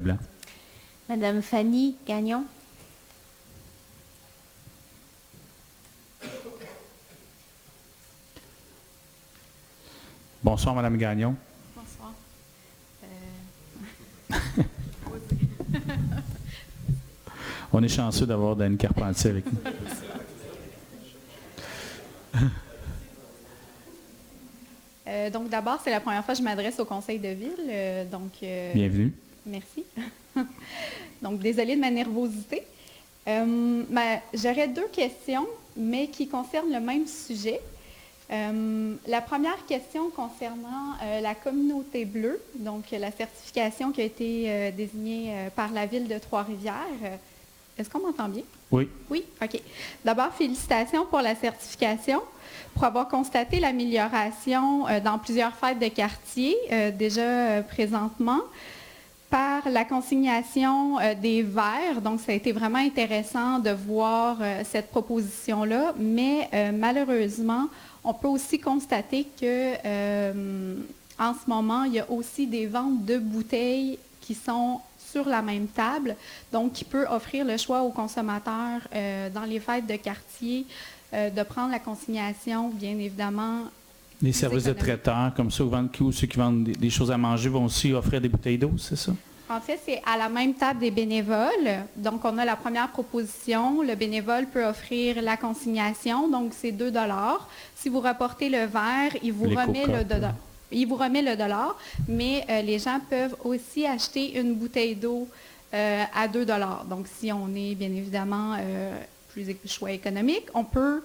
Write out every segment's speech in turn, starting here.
Blanc. Madame Fanny Gagnon. Bonsoir, Madame Gagnon. Bonsoir. On est chanceux d'avoir Dany Carpentier avec nous. Donc, d'abord, c'est la première fois que je m'adresse au conseil de ville. Bienvenue. Merci. Donc, désolée de ma nervosité. J'aurais deux questions, mais qui concernent le même sujet. La première question concernant la communauté bleue, donc la certification qui a été désignée par la ville de Trois-Rivières. Est-ce qu'on m'entend bien? Oui. Oui, OK. D'abord, félicitations pour la certification, pour avoir constaté l'amélioration dans plusieurs fêtes de quartier, déjà présentement, par la consignation des verres. Donc, ça a été vraiment intéressant de voir cette proposition-là, mais malheureusement, on peut aussi constater que en ce moment, il y a aussi des ventes de bouteilles qui sont sur la même table, donc qui peut offrir le choix aux consommateurs dans les fêtes de quartier de prendre la consignation, bien évidemment. Les services de traiteurs, comme ça, ou ceux qui vendent des choses à manger vont aussi offrir des bouteilles d'eau, c'est ça? En fait, c'est à la même table des bénévoles. Donc, on a la première proposition. Le bénévole peut offrir la consignation, donc c'est 2 $. Si vous rapportez le verre, il vous remet le dollar. Il vous remet le dollar, mais les gens peuvent aussi acheter une bouteille d'eau à 2 $. Donc, si on est bien évidemment plus choix économique, on peut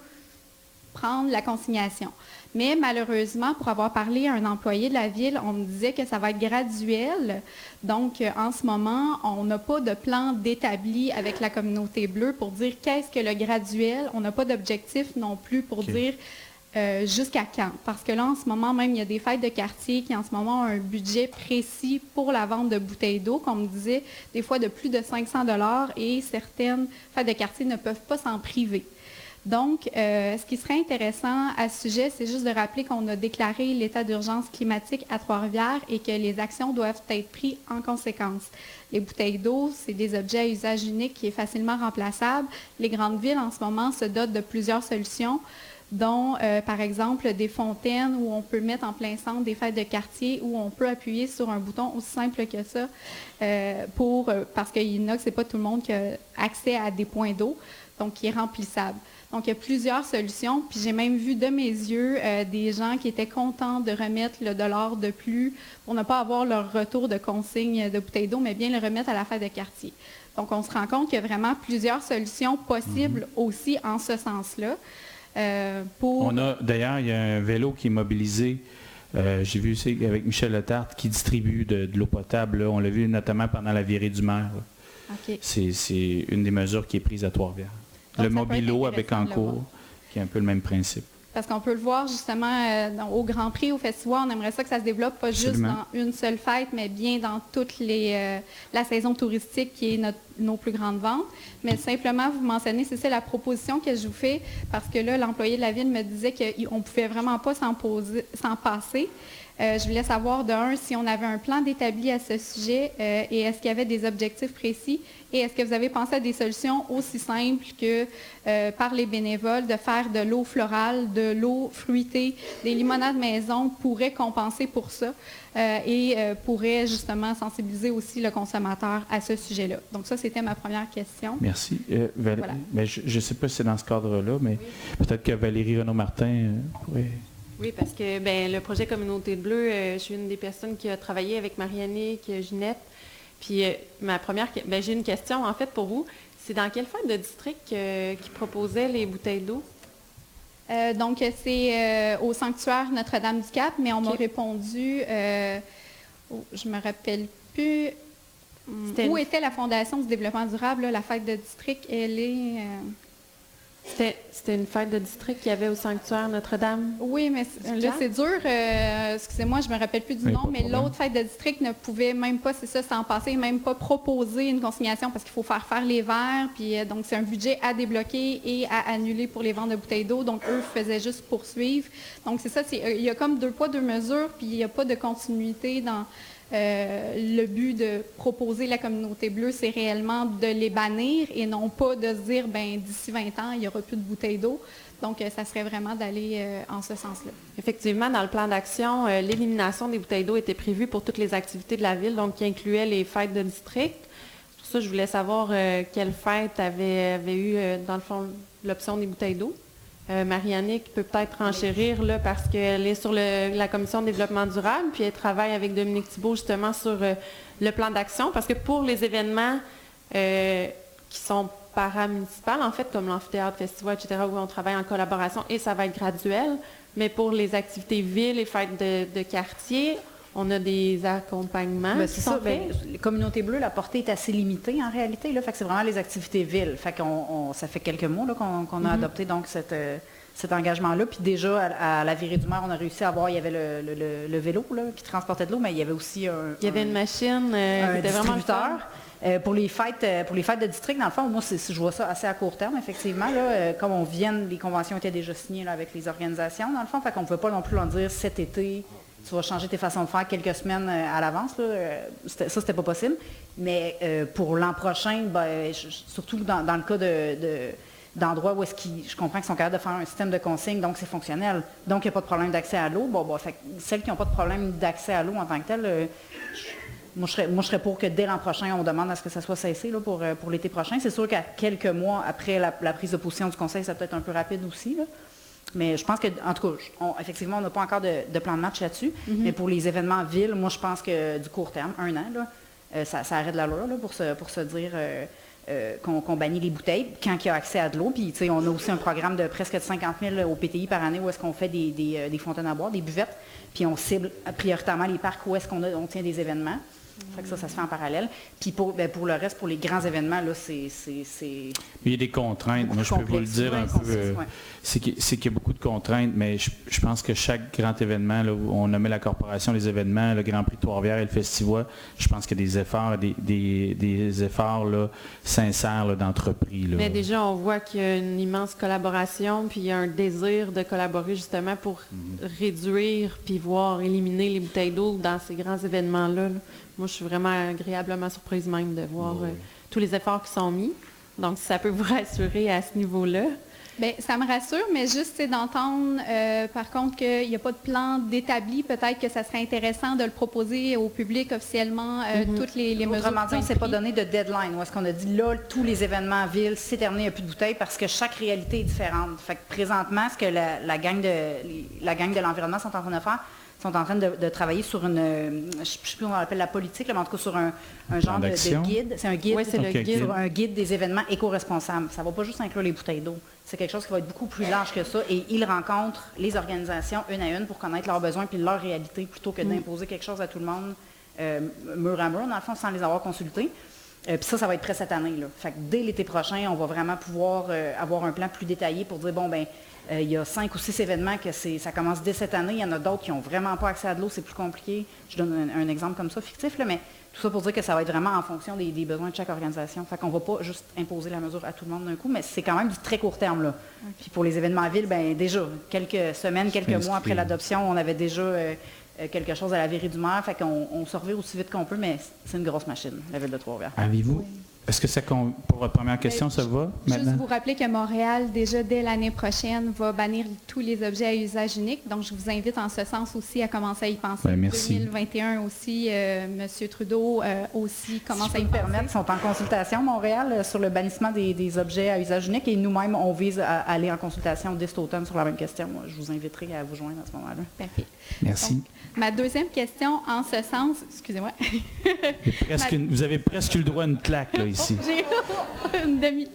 prendre la consignation. Mais malheureusement, pour avoir parlé à un employé de la ville, on me disait que ça va être graduel. Donc, en ce moment, on n'a pas de plan d'établi avec la communauté bleue pour dire qu'est-ce que le graduel. On n'a pas d'objectif non plus pour dire jusqu'à quand. Parce que là, en ce moment, même, il y a des fêtes de quartier qui, en ce moment, ont un budget précis pour la vente de bouteilles d'eau, comme on me disait, des fois de plus de 500 $ et certaines fêtes de quartier ne peuvent pas s'en priver. Donc, ce qui serait intéressant à ce sujet, c'est juste de rappeler qu'on a déclaré l'état d'urgence climatique à Trois-Rivières et que les actions doivent être prises en conséquence. Les bouteilles d'eau, c'est des objets à usage unique qui est facilement remplaçable. Les grandes villes, en ce moment, se dotent de plusieurs solutions, dont, par exemple, des fontaines où on peut mettre en plein centre des fêtes de quartier, où on peut appuyer sur un bouton aussi simple que ça, parce que l'inox, ce n'est pas tout le monde qui a accès à des points d'eau, donc qui est remplissable. Donc, il y a plusieurs solutions. Puis, j'ai même vu de mes yeux des gens qui étaient contents de remettre le dollar de plus pour ne pas avoir leur retour de consigne de bouteilles d'eau, mais bien le remettre à la fête de quartier. Donc, on se rend compte qu'il y a vraiment plusieurs solutions possibles aussi en ce sens-là. D'ailleurs, il y a un vélo qui est mobilisé. J'ai vu aussi avec Michel Letarte qui distribue de l'eau potable. Là. On l'a vu notamment pendant la virée du maire. Okay. C'est une des mesures qui est prise à Trois-Rivières. Le Mobilo avec Encours, qui est un peu le même principe. Parce qu'on peut le voir justement au Grand Prix, au festival, on aimerait ça que ça se développe pas juste dans une seule fête, mais bien dans toute la saison touristique qui est nos plus grandes ventes. Mais simplement, vous mentionnez, c'est ça la proposition que je vous fais, parce que là, l'employé de la ville me disait qu'on ne pouvait vraiment pas s'en passer. Je voulais savoir si on avait un plan d'établi à ce sujet et est-ce qu'il y avait des objectifs précis et est-ce que vous avez pensé à des solutions aussi simples que par les bénévoles de faire de l'eau florale, de l'eau fruitée, des limonades maison pourraient compenser pour ça et pourraient justement sensibiliser aussi le consommateur à ce sujet-là. Donc ça, c'était ma première question. Merci. Voilà. Je ne sais pas si c'est dans ce cadre-là, mais peut-être que Valérie Renaud-Martin pourrait... Oui, parce que le projet Communauté Bleue, je suis une des personnes qui a travaillé avec Marie-Annick, Ginette. Puis j'ai une question en fait pour vous. C'est dans quelle fête de district qui proposait les bouteilles d'eau? Donc, c'est au sanctuaire Notre-Dame-du-Cap, mais on m'a répondu, je me rappelle plus, où était la Fondation du développement durable, là, la fête de district, elle est... C'était une fête de district qu'il y avait au sanctuaire Notre-Dame? Oui, mais là, c'est dur. Excusez-moi, je ne me rappelle plus du nom, mais l'autre fête de district ne pouvait même pas, c'est ça, s'en passer, même pas proposer une consignation parce qu'il faut faire les verres. Puis donc, c'est un budget à débloquer et à annuler pour les ventes de bouteilles d'eau. Donc, eux faisaient juste poursuivre. Donc, c'est ça, il y a comme 2 poids, 2 mesures, puis il n'y a pas de continuité Le but de proposer la communauté bleue, c'est réellement de les bannir et non pas de se dire, d'ici 20 ans, il n'y aura plus de bouteilles d'eau. Donc, ça serait vraiment d'aller en ce sens-là. Effectivement, dans le plan d'action, l'élimination des bouteilles d'eau était prévue pour toutes les activités de la ville, donc qui incluait les fêtes de district. Pour ça, je voulais savoir quelle fête avait eu, dans le fond, l'option des bouteilles d'eau. Marie-Annick peut peut-être enchérir là, parce qu'elle est sur la commission de développement durable, puis elle travaille avec Dominique Thibault justement sur le plan d'action, parce que pour les événements qui sont paramunicipales, en fait, comme l'amphithéâtre, festival, etc., où on travaille en collaboration, et ça va être graduel, mais pour les activités villes et fêtes de quartier, on a des accompagnements. C'est ça. Les communautés bleues, la portée est assez limitée en réalité. Là, fait que c'est vraiment les activités villes. Fait ça fait quelques mois là, qu'on a adopté donc cet engagement-là. Puis déjà, à la Virée du Maire, on a réussi à avoir, il y avait le vélo là, qui transportait de l'eau, mais il y avait aussi il y avait une machine, un distributeur. Pour les fêtes de district, dans le fond, moi, je vois ça assez à court terme, effectivement. Là, comme on vient, les conventions étaient déjà signées là, avec les organisations, dans le fond. Fait qu'on ne pouvait pas non plus leur dire cet été, tu vas changer tes façons de faire quelques semaines à l'avance. Ça, c'était pas possible. Mais pour l'an prochain, surtout dans le cas d'endroits où je comprends qu'ils sont capables de faire un système de consigne, donc c'est fonctionnel. Donc, il n'y a pas de problème d'accès à l'eau. Fait celles qui n'ont pas de problème d'accès à l'eau en tant que telles, moi, je serais pour que dès l'an prochain, on demande à ce que ça soit cessé là, pour l'été prochain. C'est sûr qu'à quelques mois après la prise de position du Conseil, ça peut être un peu rapide aussi. Là. Mais je pense que, en tout cas, effectivement, on n'a pas encore de plan de match là-dessus. Mais pour les événements villes, moi, je pense que du court terme, 1 an, là, ça arrête la loi là, pour se dire qu'on bannit les bouteilles quand il y a accès à de l'eau. Puis, on a aussi un programme de presque 50 000 au PTI par année où est-ce qu'on fait des fontaines à boire, des buvettes. Puis, on cible prioritairement les parcs où est-ce qu'on tient des événements. Fait que ça se fait en parallèle. Puis pour le reste, pour les grands événements, là, c'est... Il y a des contraintes. Moi, je peux vous le dire un peu. C'est qu'il y a beaucoup de contraintes, mais je pense que chaque grand événement, là, où on nommait la Corporation des événements, le Grand Prix de Trois-Rivières et le Festival, je pense qu'il y a des efforts, des efforts là, sincères là, d'entreprise. Mais déjà, on voit qu'il y a une immense collaboration, puis il y a un désir de collaborer justement pour réduire puis voir éliminer les bouteilles d'eau dans ces grands événements-là. Là. Moi, je suis vraiment agréablement surprise même de voir tous les efforts qui sont mis. Donc, si ça peut vous rassurer à ce niveau-là. Bien, ça me rassure, mais juste d'entendre, par contre, qu'il n'y a pas de plan d'établi. Peut-être que ça serait intéressant de le proposer au public officiellement, toutes les mesures. Autrement dit, on ne s'est pas donné de deadline. Où est-ce qu'on a dit, là, tous les événements en ville, c'est terminé, il n'y a plus de bouteilles, parce que chaque réalité est différente. Fait que présentement, ce que la gang de l'environnement sont en train de faire, sont en train de travailler sur une, je ne sais plus comment on appelle la politique, là, mais en tout cas sur un genre de guide. C'est un guide, c'est le guide. Sur un guide des événements éco-responsables. Ça ne va pas juste inclure les bouteilles d'eau. C'est quelque chose qui va être beaucoup plus large que ça. Et ils rencontrent les organisations une à une pour connaître leurs besoins et leur réalité plutôt que d'imposer quelque chose à tout le monde mur à mur, dans le fond, sans les avoir consultés. Puis ça va être prêt cette année. Là. Fait que dès l'été prochain, on va vraiment pouvoir avoir un plan plus détaillé pour dire, il y a 5 ou 6 événements que ça commence dès cette année. Il y en a d'autres qui n'ont vraiment pas accès à de l'eau, c'est plus compliqué. Je donne un exemple comme ça, fictif, là, mais tout ça pour dire que ça va être vraiment en fonction des besoins de chaque organisation. Fait qu'on ne va pas juste imposer la mesure à tout le monde d'un coup, mais c'est quand même du très court terme. Là. Okay. Puis pour les événements à ville, déjà, quelques semaines, quelques mois après l'adoption, on avait déjà quelque chose à la Virée du Maire. Fait qu'on se revire aussi vite qu'on peut, mais c'est une grosse machine, la ville de Trois-Rivières. Avez-vous... Oui. Est-ce que pour votre première question, ça va maintenant? Juste vous rappeler que Montréal, déjà dès l'année prochaine, va bannir tous les objets à usage unique. Donc, je vous invite en ce sens aussi à commencer à y penser. Merci. 2021 aussi, M. Trudeau aussi commence à y penser. Ils sont en consultation, Montréal, sur le bannissement des objets à usage unique. Et nous-mêmes, on vise à aller en consultation dès cet automne sur la même question. Moi, je vous inviterai à vous joindre à ce moment-là. Parfait. Merci. Donc, ma deuxième question en ce sens, excusez-moi. Vous avez presque eu le droit à une claque, là, ici. J'ai une demi.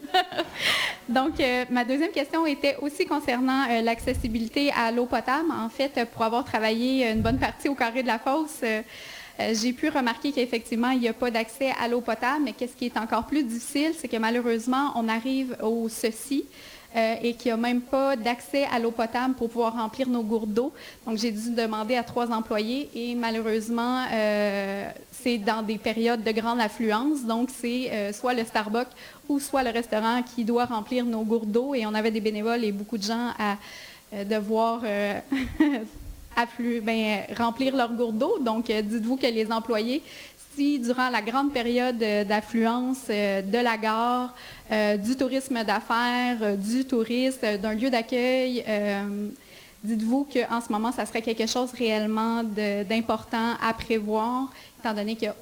Donc, ma deuxième question était aussi concernant l'accessibilité à l'eau potable. En fait, pour avoir travaillé une bonne partie au Carré de la Fosse, j'ai pu remarquer qu'effectivement, il n'y a pas d'accès à l'eau potable, mais qu'est-ce qui est encore plus difficile, c'est que malheureusement, on arrive au ceci. Et qu'il n'y a même pas d'accès à l'eau potable pour pouvoir remplir nos gourdes d'eau. Donc, j'ai dû demander à 3 employés et malheureusement, c'est dans des périodes de grande affluence. Donc, c'est soit le Starbucks ou soit le restaurant qui doit remplir nos gourdes d'eau. Et on avait des bénévoles et beaucoup de gens à devoir remplir leur gourde d'eau. Donc, dites-vous que les employés, si durant la grande période d'affluence de la gare, du tourisme d'affaires, du tourisme, d'un lieu d'accueil, dites-vous qu'en ce moment, ça serait quelque chose réellement d'important à prévoir, étant donné qu'il n'y a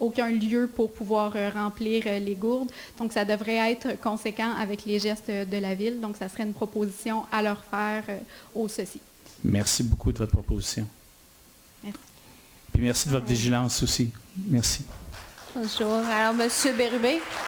aucun lieu pour pouvoir remplir les gourdes. Donc, ça devrait être conséquent avec les gestes de la Ville. Donc, ça serait une proposition à leur faire au ceci. Merci beaucoup de votre proposition. Merci. Puis merci de votre vigilance aussi. Merci. Bonjour. Alors, M. Bérubé.